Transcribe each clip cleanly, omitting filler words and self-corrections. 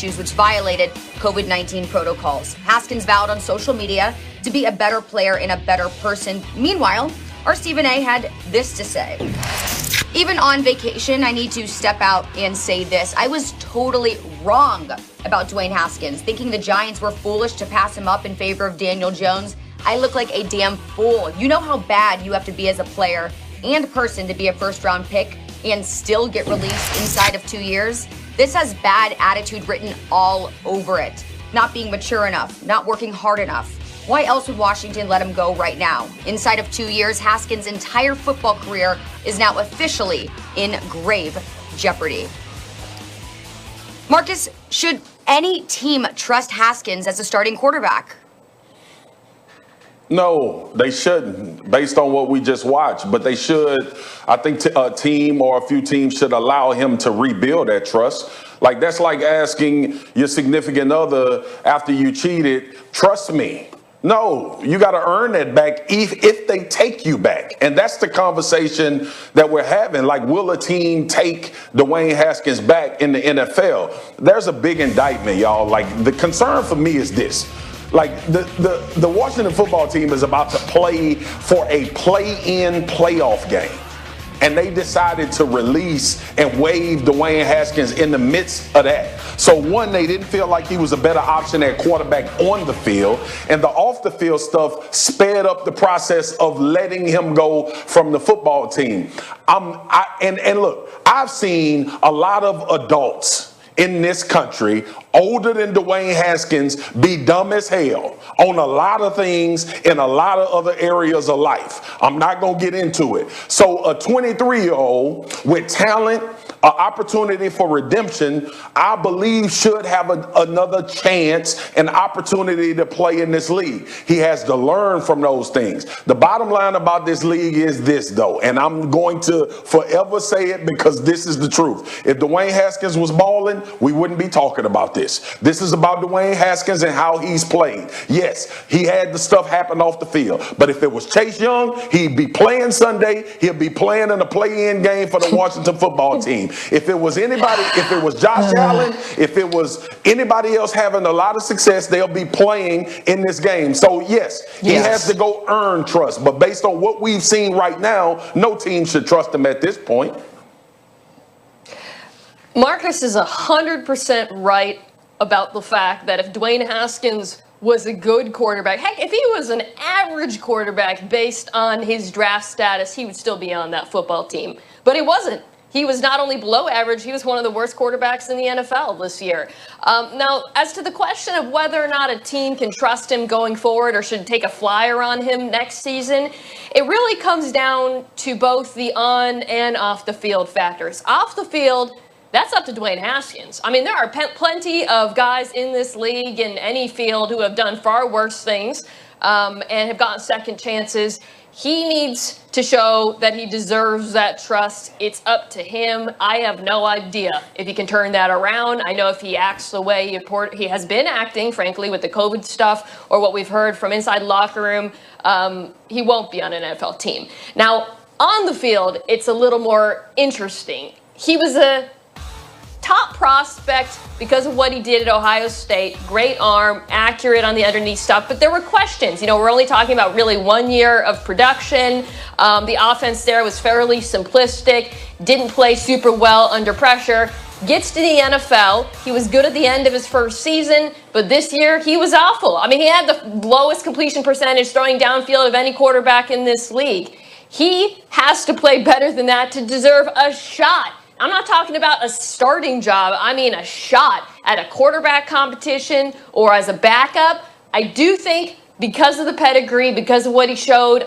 which violated COVID-19 protocols. Haskins vowed on social media to be a better player and a better person. Meanwhile, our Stephen A had this to say. Even on vacation, I need to step out and say this. I was totally wrong about Dwayne Haskins, thinking the Giants were foolish to pass him up in favor of Daniel Jones. I look like a damn fool. You know how bad you have to be as a player and person to be a first-round pick and still get released inside of 2 years? This has bad attitude written all over it. Not being mature enough, not working hard enough. Why else would Washington let him go right now? Inside of 2 years, Haskins' entire football career is now officially in grave jeopardy. Marcus, should any team trust Haskins as a starting quarterback? No, they shouldn't, based on what we just watched. But they should, I think a team or a few teams should allow him to rebuild that trust. Like, that's like asking your significant other after you cheated, trust me. No, you got to earn that back if they take you back. And that's the conversation that we're having. Like, will a team take Dwayne Haskins back in the NFL? There's a big indictment, y'all. Like, the concern for me is this. Like, the Washington football team is about to play for a play-in playoff game. And they decided to release and waive Dwayne Haskins in the midst of that. So, one, they didn't feel like he was a better option at quarterback on the field. And the off-the-field stuff sped up the process of letting him go from the football team. And look, I've seen a lot of adults in this country, older than Dwayne Haskins, be dumb as hell on a lot of things in a lot of other areas of life. I'm not going to get into it. So a 23-year-old with talent, an opportunity for redemption, I believe should have another chance, an opportunity to play in this league. He has to learn from those things. The bottom line about this league is this, though, and I'm going to forever say it because this is the truth. If Dwayne Haskins was balling, we wouldn't be talking about this. This is about Dwayne Haskins and how he's played. Yes, he had the stuff happen off the field, but if it was Chase Young, he'd be playing Sunday. He'll be playing in a play-in game for the Washington football team. If it was anybody, if it was Josh Allen, if it was anybody else having a lot of success, they'll be playing in this game. So, yes, he has to go earn trust. But based on what we've seen right now, no team should trust him at this point. Marcus is 100% right about the fact that if Dwayne Haskins was a good quarterback, heck, if he was an average quarterback based on his draft status, he would still be on that football team. But he wasn't. He was not only below average, he was one of the worst quarterbacks in the NFL this year. Now, as to the question of whether or not a team can trust him going forward or should take a flyer on him next season, it really comes down to both the on and off the field factors. Off the field, that's up to Dwayne Haskins. I mean, there are plenty of guys in this league in any field who have done far worse things and have gotten second chances. He needs to show that he deserves that trust. It's up to him. I have no idea if he can turn that around. I know if he acts the way he has been acting, frankly, with the COVID stuff or what we've heard from inside the locker room, he won't be on an NFL team. Now, on the field, it's a little more interesting. He was a top prospect because of what he did at Ohio State. Great arm, accurate on the underneath stuff, but there were questions. You know, we're only talking about really 1 year of production. The offense there was fairly simplistic, didn't play super well under pressure. Gets to the NFL. He was good at the end of his first season, but this year he was awful. I mean, he had the lowest completion percentage throwing downfield of any quarterback in this league. He has to play better than that to deserve a shot. I'm not talking about a starting job. I mean a shot at a quarterback competition or as a backup. I do think because of the pedigree, because of what he showed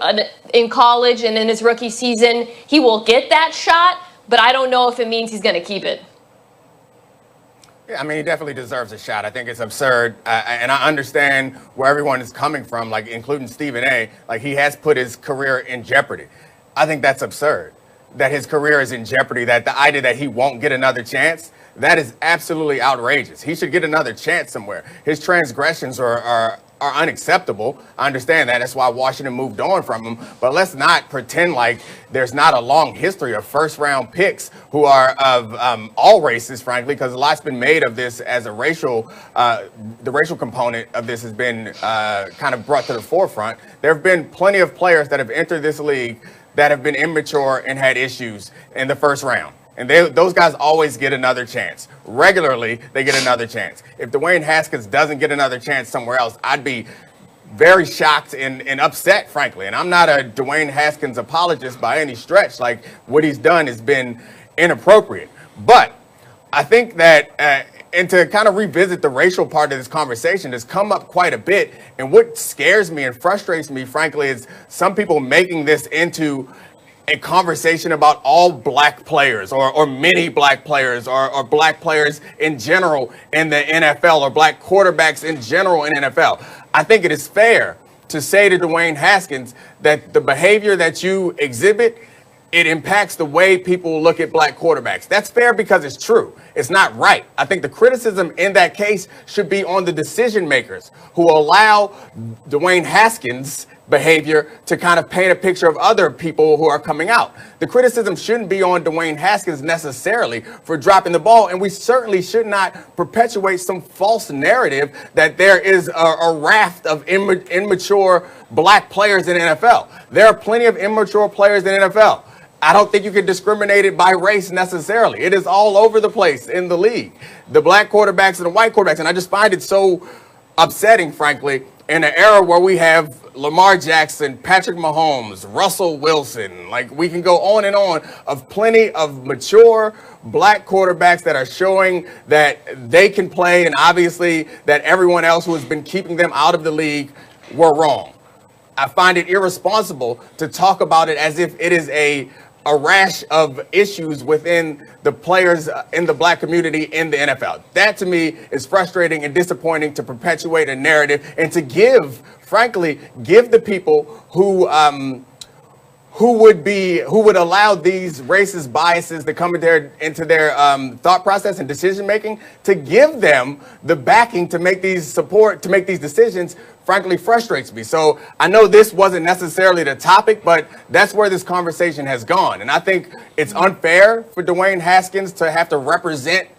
in college and in his rookie season, he will get that shot, but I don't know if it means he's going to keep it. Yeah, I mean, he definitely deserves a shot. I think it's absurd, and I understand where everyone is coming from, like including Stephen A. Like, he has put his career in jeopardy. I think that's absurd, that his career is in jeopardy, that the idea that he won't get another chance, that is absolutely outrageous. He should get another chance somewhere. His transgressions are are unacceptable. I understand that. That's why Washington moved on from him. But let's not pretend like there's not a long history of first-round picks who are of all races, frankly, because a lot's been made of this as a racial, the racial component of this has been kind of brought to the forefront. There have been plenty of players that have entered this league that have been immature and had issues in the first round. And those guys always get another chance. Regularly, they get another chance. If Dwayne Haskins doesn't get another chance somewhere else, I'd be very shocked and upset, frankly. And I'm not a Dwayne Haskins apologist by any stretch. Like, what he's done has been inappropriate. But I think that, and to kind of revisit the racial part of this conversation, has come up quite a bit. And what scares me and frustrates me, frankly, is some people making this into a conversation about all black players or many black players or black players in general in the NFL or black quarterbacks in general in NFL. I think it is fair to say to Dwayne Haskins that the behavior that you exhibit, it impacts the way people look at black quarterbacks. That's fair because it's true. It's not right. I think the criticism in that case should be on the decision makers who allow Dwayne Haskins' behavior to kind of paint a picture of other people who are coming out. The criticism shouldn't be on Dwayne Haskins necessarily for dropping the ball, and we certainly should not perpetuate some false narrative that there is a raft of immature black players in the NFL. There are plenty of immature players in the NFL. I don't think you can discriminate it by race necessarily. It is all over the place in the league. The black quarterbacks and the white quarterbacks, and I just find it so upsetting, frankly, in an era where we have Lamar Jackson, Patrick Mahomes, Russell Wilson, like we can go on and on of plenty of mature black quarterbacks that are showing that they can play, and obviously that everyone else who has been keeping them out of the league were wrong. I find it irresponsible to talk about it as if it is a rash of issues within the players in the black community in the NFL. That to me is frustrating and disappointing to perpetuate a narrative and to give the people who would allow these racist biases to come into their thought process and decision making, to give them the backing to make these decisions, frankly frustrates me. So I know this wasn't necessarily the topic, but that's where this conversation has gone. And I think it's unfair for Dwayne Haskins to have to represent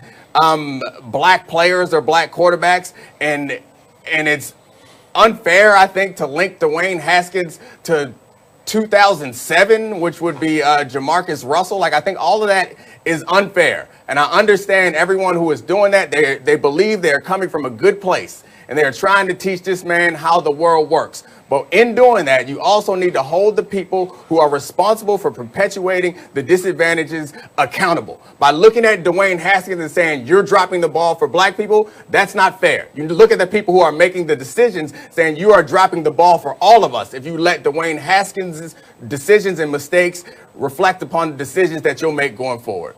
black players or black quarterbacks, and it's unfair, I think, to link Dwayne Haskins to 2007, which would be Jamarcus Russell. Like, I think all of that is unfair. And I understand everyone who is doing that. They believe they're coming from a good place, and they're trying to teach this man how the world works. But in doing that, you also need to hold the people who are responsible for perpetuating the disadvantages accountable. By looking at Dwayne Haskins and saying you're dropping the ball for black people, that's not fair. You look at the people who are making the decisions saying you are dropping the ball for all of us if you let Dwayne Haskins' decisions and mistakes reflect upon the decisions that you'll make going forward.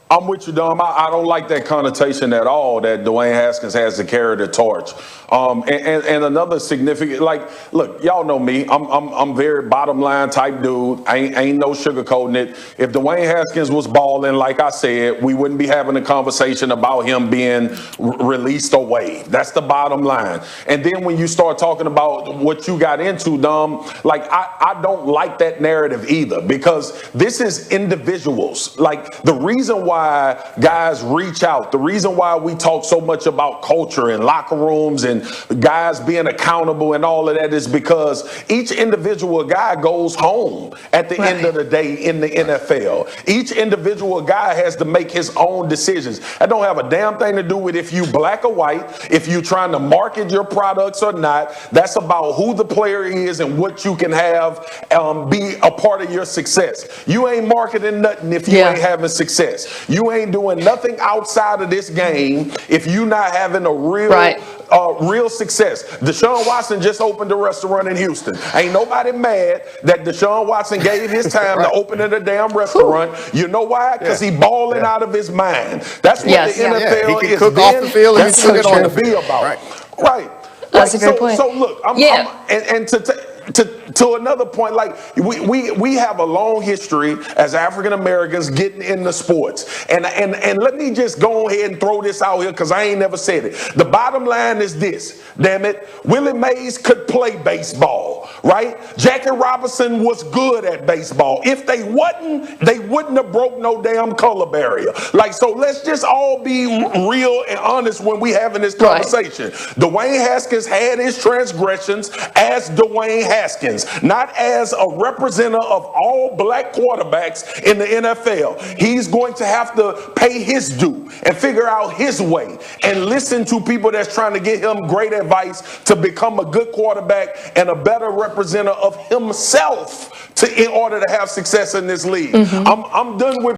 I'm with you, Dom. I don't like that connotation at all that Dwayne Haskins has to carry the torch. And another significant, like, look, y'all know me. I'm very bottom line type dude. Ain't no sugarcoating it. If Dwayne Haskins was balling, like I said, we wouldn't be having a conversation about him being released or waived. That's the bottom line. And then when you start talking about what you got into, Dom, like I don't like that narrative either, because this is individuals. Like, the reason why guys reach out, the reason why we talk so much about culture and locker rooms and guys being accountable and all of that is because each individual guy goes home at the end of the day in the NFL. Each individual guy has to make his own decisions. That don't have a damn thing to do with if you black or white, if you trying to market your products or not. That's about who the player is and what you can have be a part of your success. You ain't marketing nothing if you ain't having success. You ain't doing nothing outside of this game if you not having a real success. Deshaun Watson just opened a restaurant in Houston. Ain't nobody mad that Deshaun Watson gave his time to open a damn restaurant. You know why? Because he balling out of his mind. That's what the NFL he can cook off the field and he cook it on the field. Right. That's a great point. So look, to another point, like we have a long history as African Americans getting into sports, and let me just go ahead and throw this out here because I ain't never said it. The bottom line is this, damn it, Willie Mays could play baseball, right? Jackie Robinson was good at baseball. If they wasn't, they wouldn't have broke no damn color barrier. Like, so let's just all be real and honest when we having this conversation. Dwayne Haskins had his transgressions as Dwayne Haskins, not as a representative of all black quarterbacks in the NFL. He's going to have to pay his due and figure out his way and listen to people that's trying to get him great advice to become a good quarterback and a better representative of himself in order to have success in this league. I'm done with